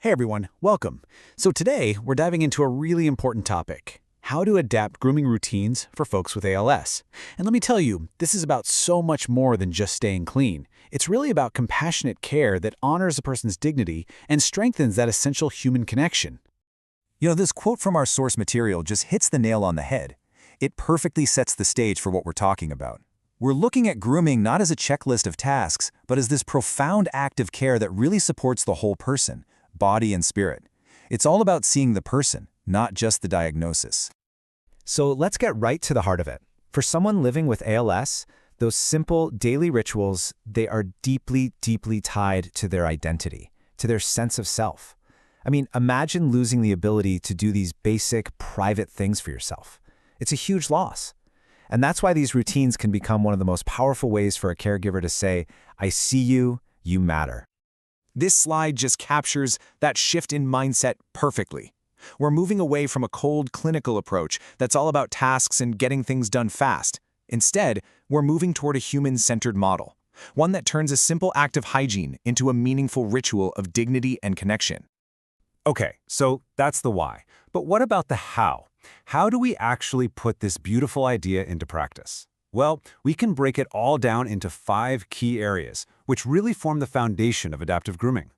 Hey everyone, welcome. So today, we're diving into a really important topic: how to adapt grooming routines for folks with ALS. And let me tell you, this is about so much more than just staying clean. It's really about compassionate care that honors a person's dignity and strengthens that essential human connection. This quote from our source material just hits the nail on the head. It perfectly sets the stage for what we're talking about. We're looking at grooming not as a checklist of tasks, but as this profound act of care that really supports the whole person, body and spirit. It's all about seeing the person, not just the diagnosis. So let's get right to the heart of it. For someone living with ALS, those simple daily rituals, they are deeply, deeply tied to their identity, to their sense of self. I mean, imagine losing the ability to do these basic, private things for yourself. It's a huge loss. And that's why these routines can become one of the most powerful ways for a caregiver to say, I see you, you matter. This slide just captures that shift in mindset perfectly. We're moving away from a cold, clinical approach that's all about tasks and getting things done fast. Instead, we're moving toward a human-centered model, one that turns a simple act of hygiene into a meaningful ritual of dignity and connection. Okay, so that's the why. But what about the how? How do we actually put this beautiful idea into practice? Well, we can break it all down into 5 key areas, which really form the foundation of adaptive grooming.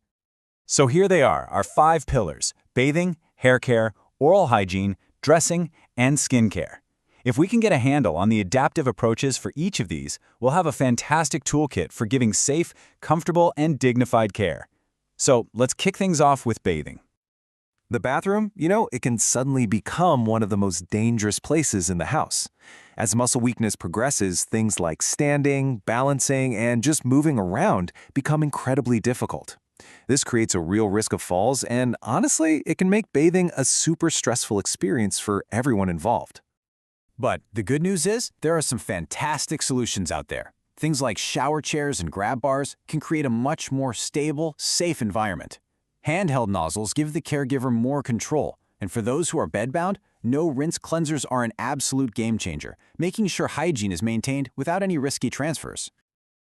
So here they are, our 5 pillars: bathing, hair care, oral hygiene, dressing, and skin care. If we can get a handle on the adaptive approaches for each of these, we'll have a fantastic toolkit for giving safe, comfortable, and dignified care. So let's kick things off with bathing. The bathroom, it can suddenly become one of the most dangerous places in the house. As muscle weakness progresses, things like standing, balancing, and just moving around become incredibly difficult. This creates a real risk of falls, and honestly, it can make bathing a super stressful experience for everyone involved. But the good news is, there are some fantastic solutions out there. Things like shower chairs and grab bars can create a much more stable, safe environment. Handheld nozzles give the caregiver more control, and for those who are bedbound, no-rinse cleansers are an absolute game-changer, making sure hygiene is maintained without any risky transfers.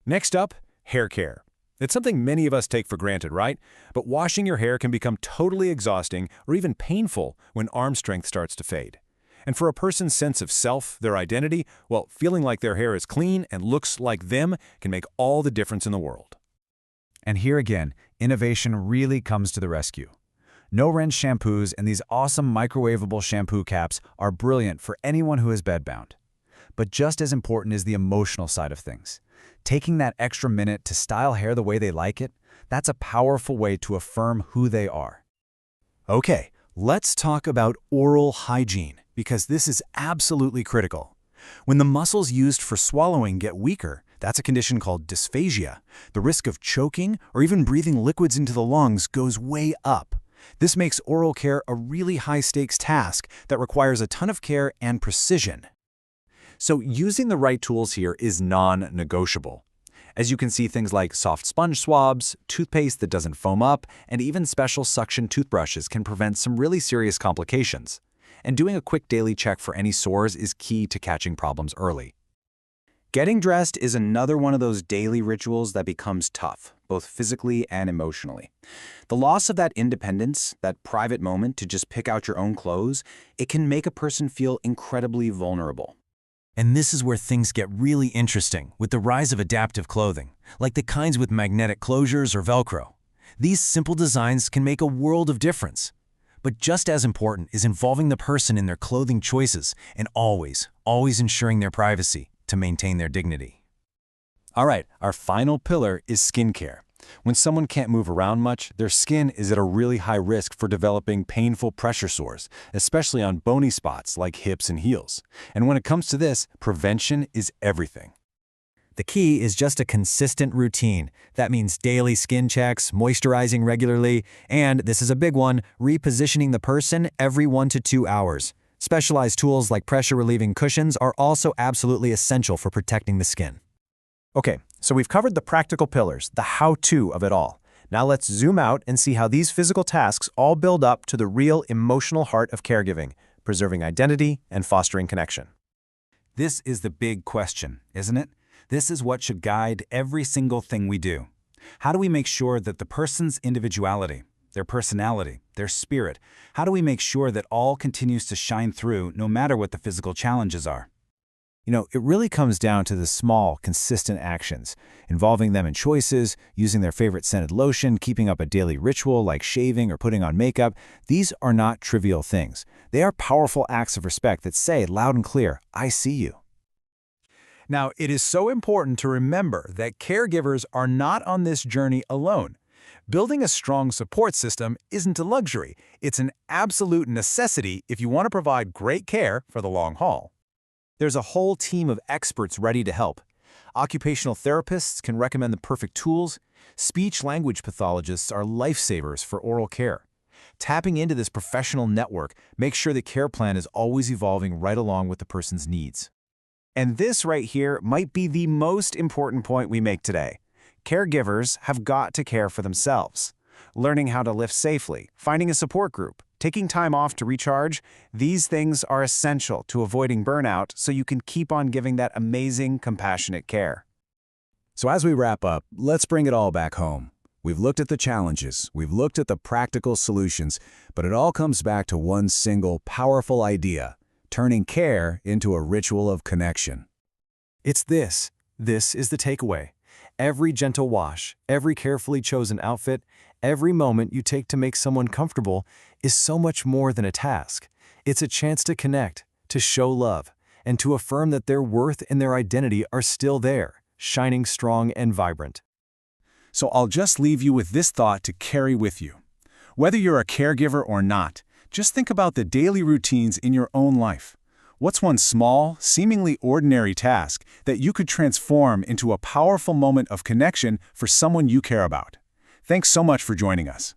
Next up, hair care. It's something many of us take for granted, right? But washing your hair can become totally exhausting or even painful when arm strength starts to fade. And for a person's sense of self, their identity, well, feeling like their hair is clean and looks like them can make all the difference in the world. And here again, innovation really comes to the rescue. No-rinse shampoos and these awesome microwavable shampoo caps are brilliant for anyone who is bedbound. But just as important is the emotional side of things. Taking that extra minute to style hair the way they like it, that's a powerful way to affirm who they are. Okay, let's talk about oral hygiene, because this is absolutely critical. When the muscles used for swallowing get weaker, that's a condition called dysphagia. The risk of choking or even breathing liquids into the lungs goes way up. This makes oral care a really high-stakes task that requires a ton of care and precision. So using the right tools here is non-negotiable. As you can see, things like soft sponge swabs, toothpaste that doesn't foam up, and even special suction toothbrushes can prevent some really serious complications. And doing a quick daily check for any sores is key to catching problems early. Getting dressed is another one of those daily rituals that becomes tough, both physically and emotionally. The loss of that independence, that private moment to just pick out your own clothes, it can make a person feel incredibly vulnerable. And this is where things get really interesting with the rise of adaptive clothing, like the kinds with magnetic closures or Velcro. These simple designs can make a world of difference. But just as important is involving the person in their clothing choices and always ensuring their privacy to maintain their dignity. All right, our final pillar is skincare. When someone can't move around much, their skin is at a really high risk for developing painful pressure sores, especially on bony spots like hips and heels. And when it comes to this, prevention is everything. The key is just a consistent routine. That means daily skin checks, moisturizing regularly, and, this is a big one, repositioning the person every 1 to 2 hours. Specialized tools like pressure-relieving cushions are also absolutely essential for protecting the skin. Okay, so we've covered the practical pillars, the how-to of it all. Now let's zoom out and see how these physical tasks all build up to the real emotional heart of caregiving, preserving identity and fostering connection. This is the big question, isn't it? This is what should guide every single thing we do. How do we make sure that the person's individuality, their personality, their spirit? How do we make sure that all continues to shine through no matter what the physical challenges are? It really comes down to the small, consistent actions, involving them in choices, using their favorite scented lotion, keeping up a daily ritual like shaving or putting on makeup. These are not trivial things. They are powerful acts of respect that say loud and clear, "I see you." Now, it is so important to remember that caregivers are not on this journey alone. Building a strong support system isn't a luxury. It's an absolute necessity if you want to provide great care for the long haul. There's a whole team of experts ready to help. Occupational therapists can recommend the perfect tools. Speech-language pathologists are lifesavers for oral care. Tapping into this professional network makes sure the care plan is always evolving right along with the person's needs. And this right here might be the most important point we make today. Caregivers have got to care for themselves. Learning how to live safely, finding a support group, taking time off to recharge, these things are essential to avoiding burnout so you can keep on giving that amazing, compassionate care. So as we wrap up, let's bring it all back home. We've looked at the challenges, we've looked at the practical solutions, but it all comes back to one single, powerful idea: turning care into a ritual of connection. It's this. This is the takeaway. Every gentle wash, every carefully chosen outfit, every moment you take to make someone comfortable is so much more than a task. It's a chance to connect, to show love, and to affirm that their worth and their identity are still there, shining strong and vibrant. So I'll just leave you with this thought to carry with you. Whether you're a caregiver or not, just think about the daily routines in your own life. What's one small, seemingly ordinary task that you could transform into a powerful moment of connection for someone you care about? Thanks so much for joining us.